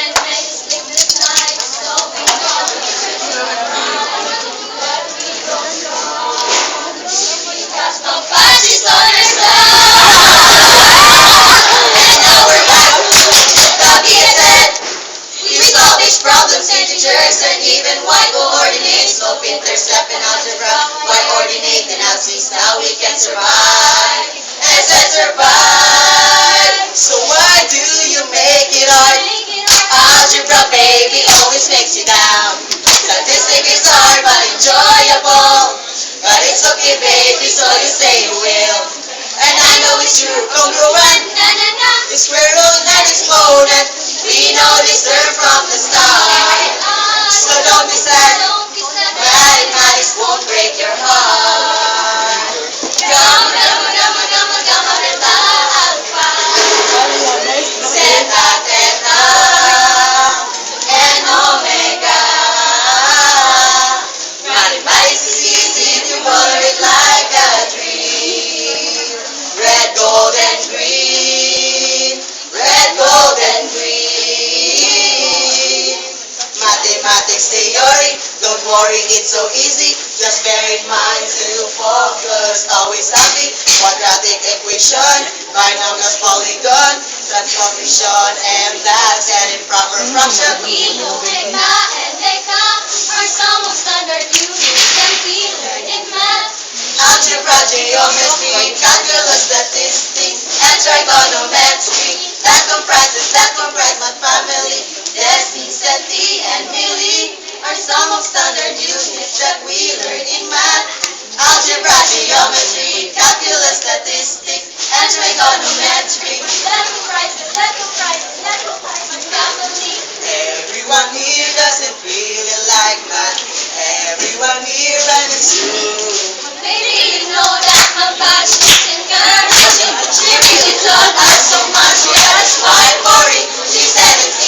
and many sleepless nights, so we know what we don't know. Because nobody's understand. And now we're back to BSN. We resolve each problems, integers, and even why coordinates. Slope, intercept, and algebra. Why ordinate and axes? Now we can survive. And said survive. So why do you make it hard? Algebra, baby, always makes you down. Statistic is hard but enjoyable. But it's okay, baby, so you say you will. And I know it's true, congruent. The square root and exponent. We know this term from the start. So don't be sad. Mathematics won't break your heart. Gamma, gamma, gamma, gamma, gamma, delta, alpha. Zeta, theta, and omega. Mathematics is easy to color it like a dream. Red, gold, and green. Red, gold, and green. Mathematics theory, don't worry, it's so easy. Just bear in mind to focus. Always happy. Quadratic equation, binomials, polygon, transformation, and that's and improper fraction. Numerica and Deca are some of standard units that we learn in math. Algebra, geometry, calculus, statistics, and trigonometry. That comprise my family. Deci, centi, and milli are some of standard units that we learn in math. Algebra, geometry, calculus, statistics, and trigonometry. That comprises my family. Everyone here doesn't really like math. Everyone here, and it's true. Maybe you know that my passion is encouraging. She really taught us so much. That's why for it, she said it's